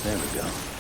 There we go.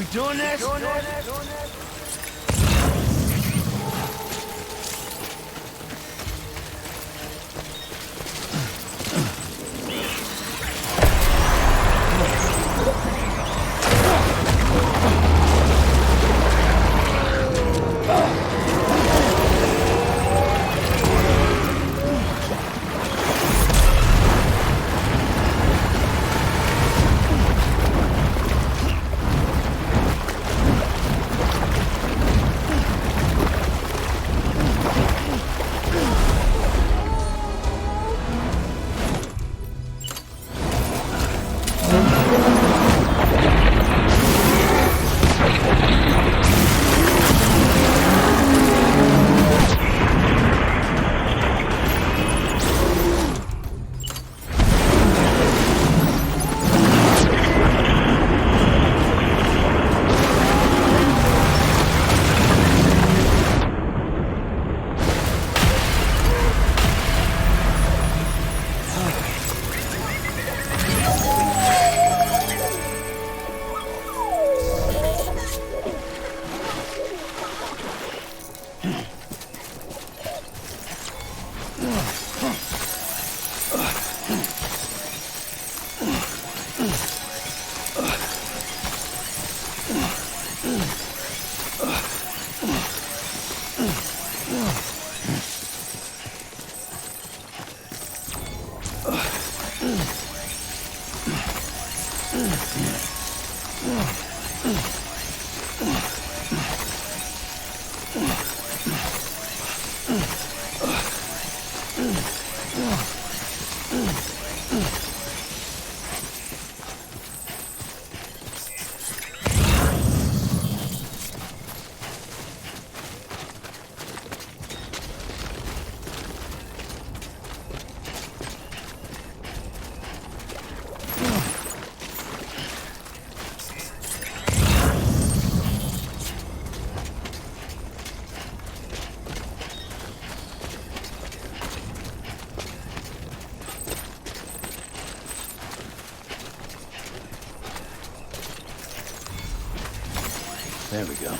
We doing this? There we go.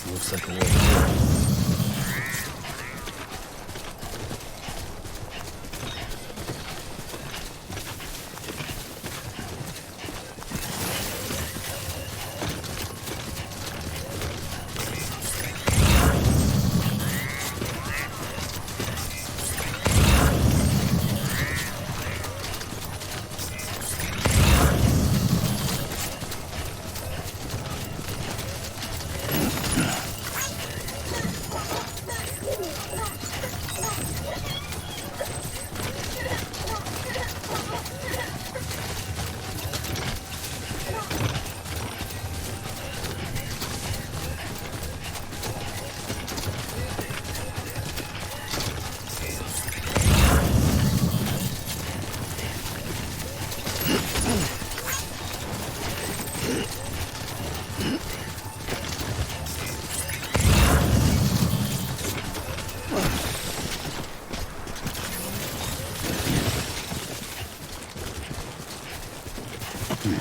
Looks like a way through. We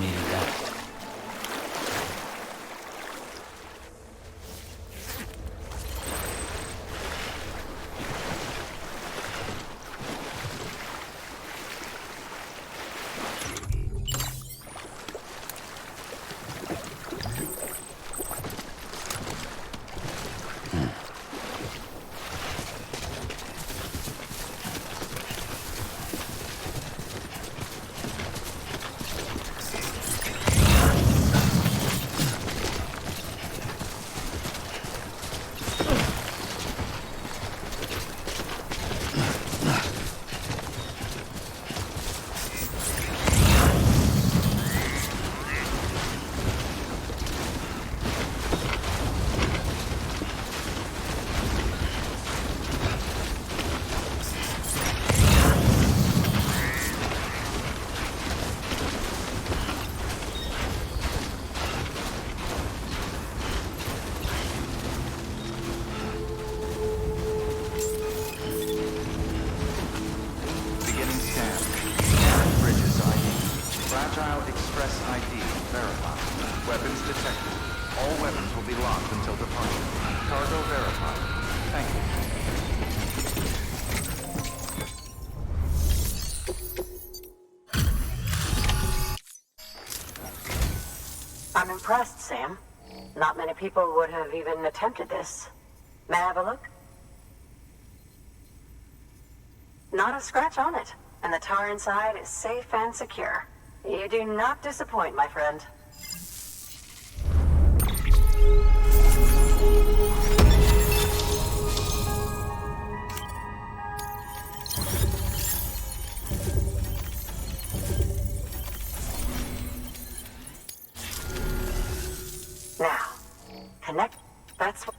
needed that. Weapons detected. All weapons will be locked until departure. Cargo verified. Thank you. I'm impressed, Sam. Not many people would have even attempted this. May I have a look? Not a scratch on it, and the tower inside is safe and secure. You do not disappoint, my friend. Now, connect. That's what.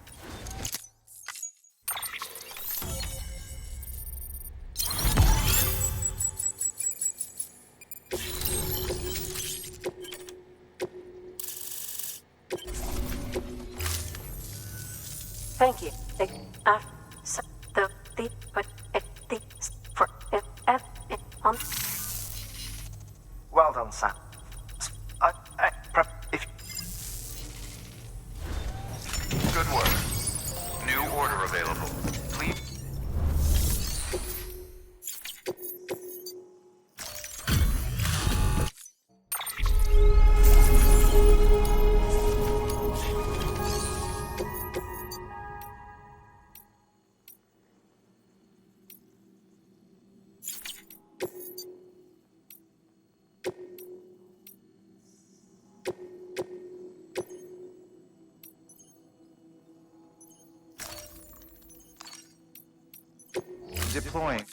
Thank you. Well done, Sam. Good work. New order available. Please. Deploying.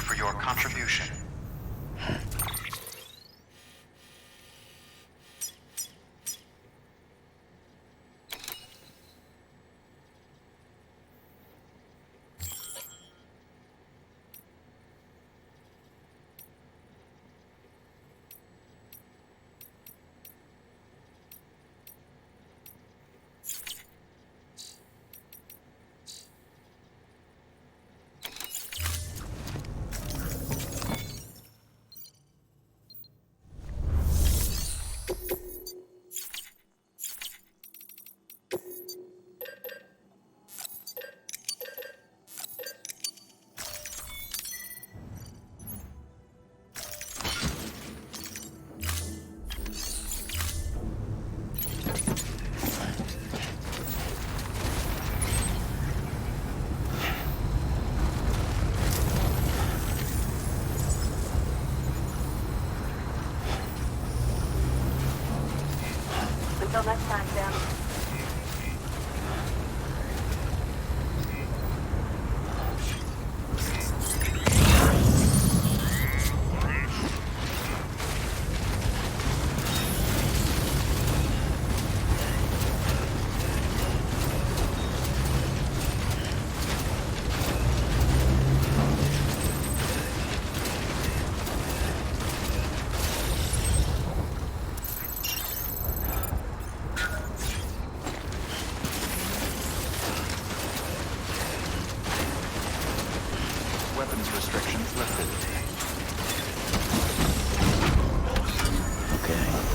for your contribution. Until next time, Sam. Weapons restrictions lifted. Okay.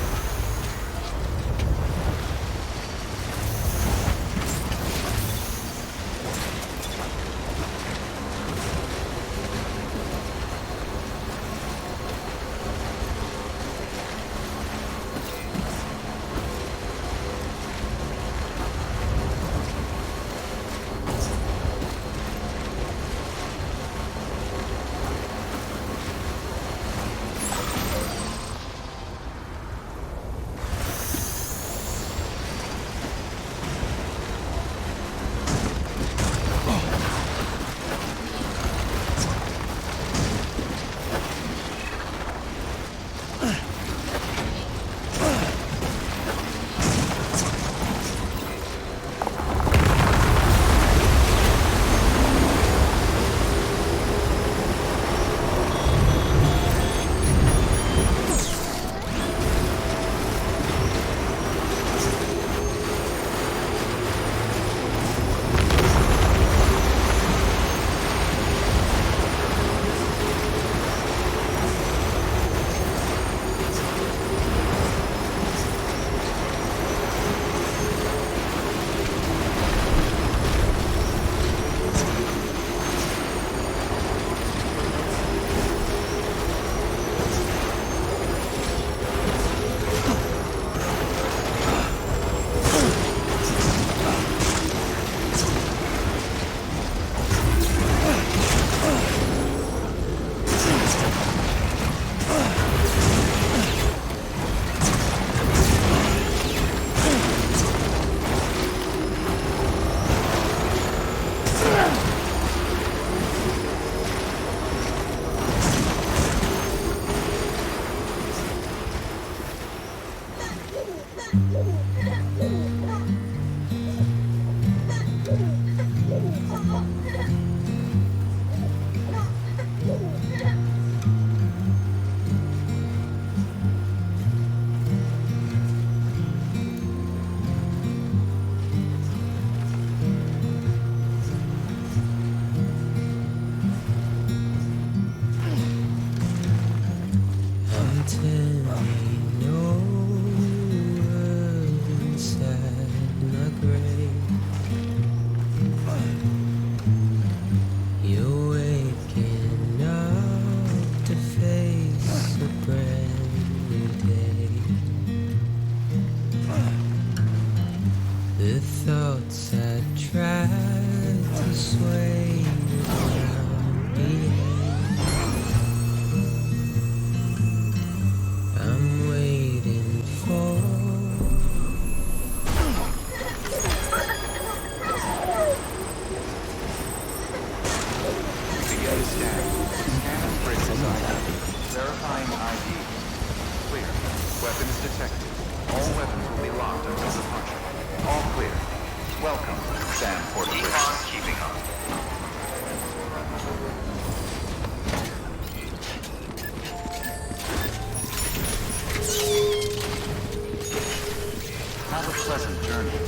I'm Weapons detected. All weapons will be locked until departure. All clear. Welcome, Sam Porter. Keep on keeping on. Have a pleasant journey.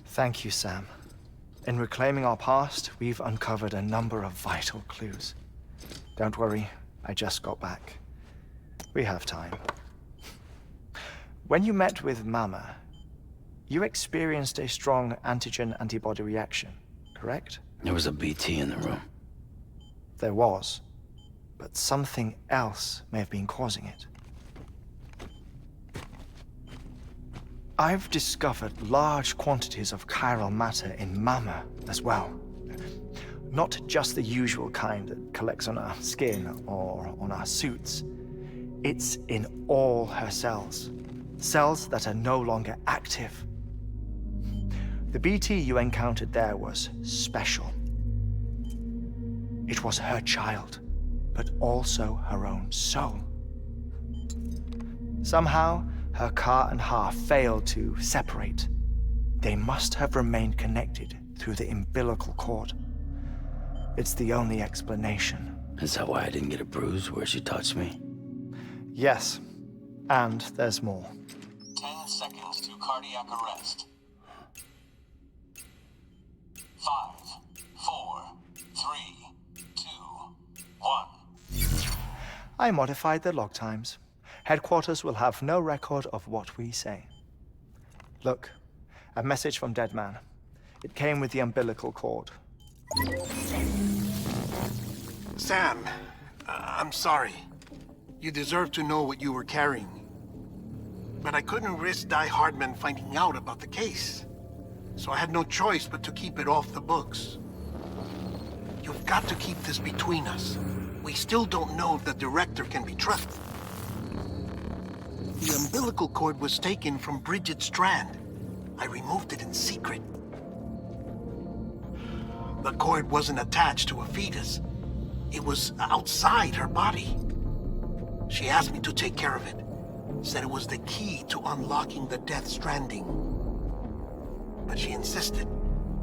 Thank you, Sam. In reclaiming our past, we've uncovered a number of vital clues. Don't worry, I just got back. We have time. When you met with Mama, you experienced a strong antigen-antibody reaction, correct? There was a BT in the room. There was, but something else may have been causing it. I've discovered large quantities of chiral matter in Mama as well. Not just the usual kind that collects on our skin or on our suits. It's in all her cells. Cells that are no longer active. The BT you encountered there was special. It was her child, but also her own soul. Somehow, her car and half failed to separate. They must have remained connected through the umbilical cord. It's the only explanation. Is that why I didn't get a bruise where she touched me? Yes, and there's more. 10 seconds to cardiac arrest. 5, 4, 3, 2, 1. I modified the log times. Headquarters will have no record of what we say. Look, a message from Dead Man. It came with the umbilical cord. Sam, I'm sorry. You deserve to know what you were carrying. But I couldn't risk Die Hardman finding out about the case. So I had no choice but to keep it off the books. You've got to keep this between us. We still don't know if the director can be trusted. The umbilical cord was taken from Bridget Strand. I removed it in secret. The cord wasn't attached to a fetus. It was outside her body. She asked me to take care of it. Said it was the key to unlocking the Death Stranding. But she insisted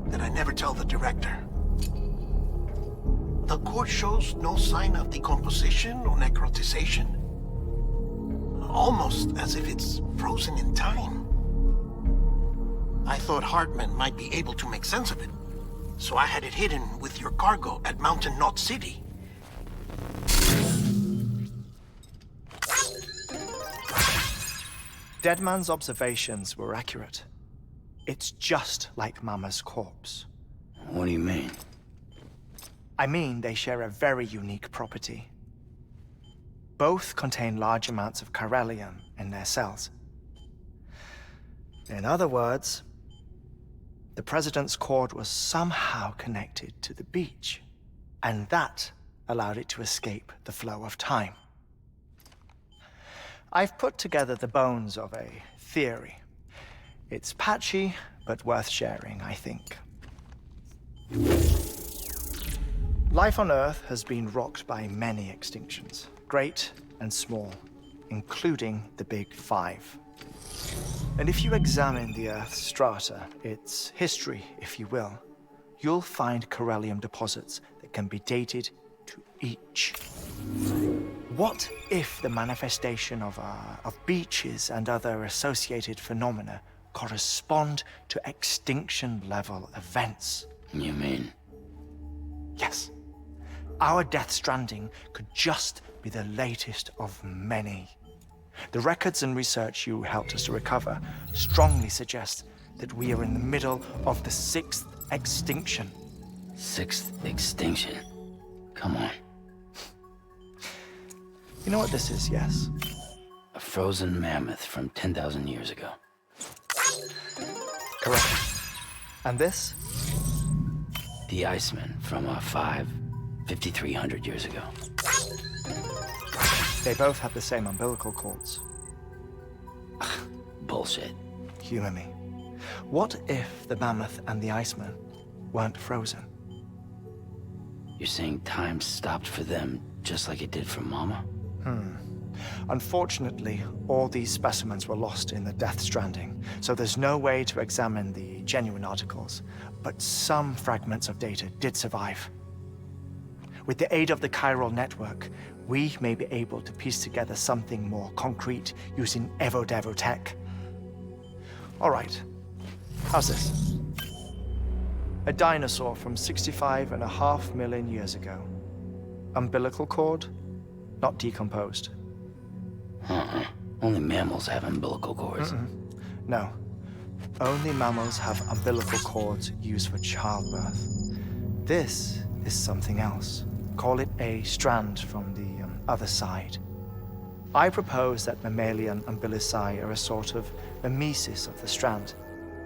that I never tell the director. The cord shows no sign of decomposition or necrotization. Almost as if it's frozen in time. I thought Hartman might be able to make sense of it, so I had it hidden with your cargo at Mountain Knot City. Deadman's observations were accurate. It's just like Mama's corpse. What do you mean? I mean, they share a very unique property. Both contain large amounts of chiralium in their cells. In other words, the President's cord was somehow connected to the beach, and that allowed it to escape the flow of time. I've put together the bones of a theory. It's patchy, but worth sharing, I think. Life on Earth has been rocked by many extinctions, great and small, including the Big Five. And if you examine the Earth's strata, its history, if you will, you'll find chiralium deposits that can be dated to each. What if the manifestation of beaches and other associated phenomena correspond to extinction-level events? You mean? Yes. Our Death Stranding could just be the latest of many. The records and research you helped us to recover strongly suggest that we are in the middle of the 6th extinction. 6th extinction? Come on. You know what this is, yes? A frozen mammoth from 10,000 years ago. Correct. And this? the Iceman from 5,300 years ago. They both have the same umbilical cords. Bullshit. Humor me. What if the mammoth and the Iceman weren't frozen? You're saying time stopped for them just like it did for Mama? Unfortunately, all these specimens were lost in the Death Stranding, so there's no way to examine the genuine articles. But some fragments of data did survive. With the aid of the chiral network, we may be able to piece together something more concrete using Evo-Devo tech. All right, how's this? A dinosaur from 65.5 million years ago. Umbilical cord, not decomposed. Only mammals have umbilical cords. No, only mammals have umbilical cords used for childbirth. This is something else. Call it a strand from the other side. I propose that mammalian umbilici are a sort of mimesis of the strand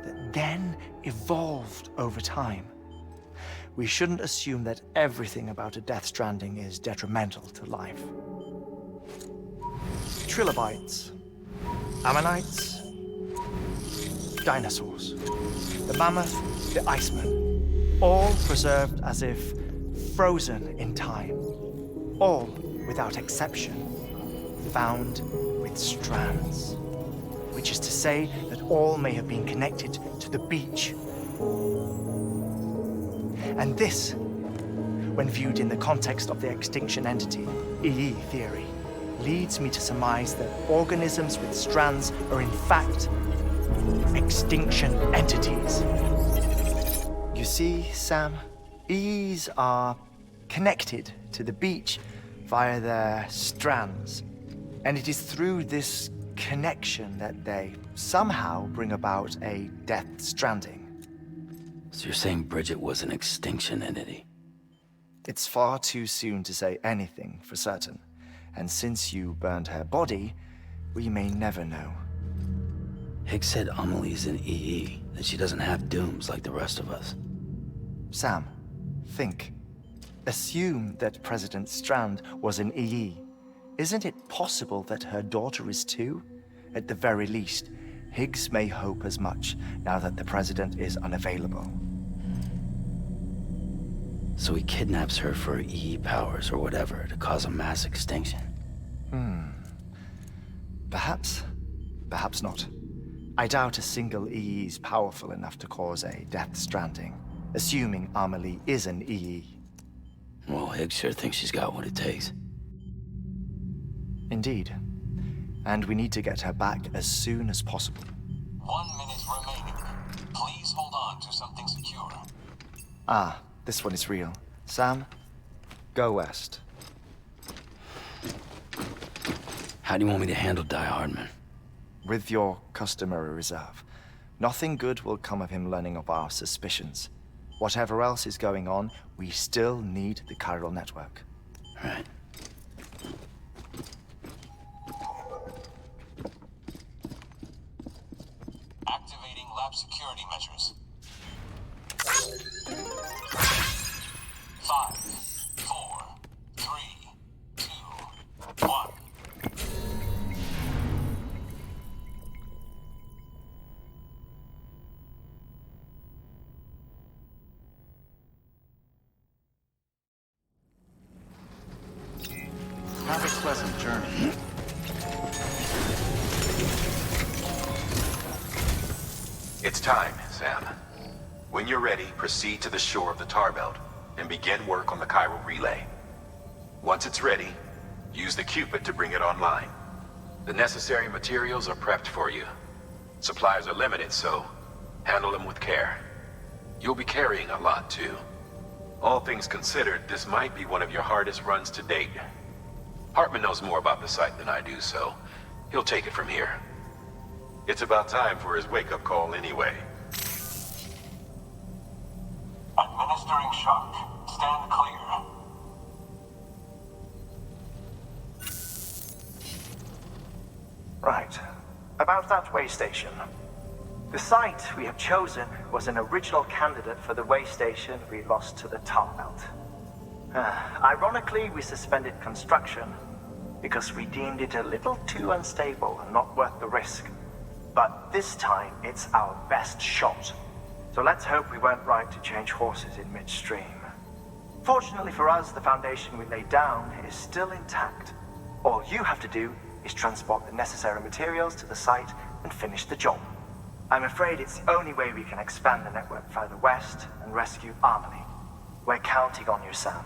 that then evolved over time. We shouldn't assume that everything about a Death Stranding is detrimental to life. Trilobites, ammonites, dinosaurs, the mammoth, the Iceman, all preserved as if frozen in time, all without exception, found with strands, which is to say that all may have been connected to the beach. And this, when viewed in the context of the extinction entity, EE theory, leads me to surmise that organisms with strands are in fact extinction entities. You see, Sam, EEs are connected to the beach via their strands. And it is through this connection that they somehow bring about a Death Stranding. So you're saying Bridget was an extinction entity? It's far too soon to say anything for certain. And since you burned her body, we may never know. Higgs said Amelie's an EE, that she doesn't have dooms like the rest of us. Sam, think. Assume that President Strand was an EE. Isn't it possible that her daughter is too? At the very least, Higgs may hope as much now that the president is unavailable. So he kidnaps her for EE powers or whatever to cause a mass extinction. Perhaps. Perhaps not. I doubt a single EE is powerful enough to cause a Death Stranding, assuming Amelie is an EE. Well, Higgs sure thinks she's got what it takes. Indeed. And we need to get her back as soon as possible. 1 minute remaining. Please hold on to something secure. Ah, this one is real. Sam, go west. How do you want me to handle Die Hardman? With your customary reserve. Nothing good will come of him learning of our suspicions. Whatever else is going on, we still need the chiral network. Right. Activating lab security measures. 5, 4, 3, 2, 1. Have a pleasant journey. It's time, Sam. When you're ready, proceed to the shore of the tar belt and begin work on the chiral relay. Once it's ready, use the Cupid to bring it online. The necessary materials are prepped for you. Supplies are limited, so handle them with care. You'll be carrying a lot, too. All things considered, this might be one of your hardest runs to date. Hartman knows more about the site than I do, so he'll take it from here. It's about time for his wake-up call anyway. Administering shock. Stand clear. Right. About that way station. The site we have chosen was an original candidate for the way station we lost to the tar belt. Ironically, we suspended construction because we deemed it a little too unstable and not worth the risk. But this time, it's our best shot. So let's hope we weren't right to change horses in midstream. Fortunately for us, the foundation we laid down is still intact. All you have to do is transport the necessary materials to the site and finish the job. I'm afraid it's the only way we can expand the network further west and rescue Harmony. We're counting on you, Sam.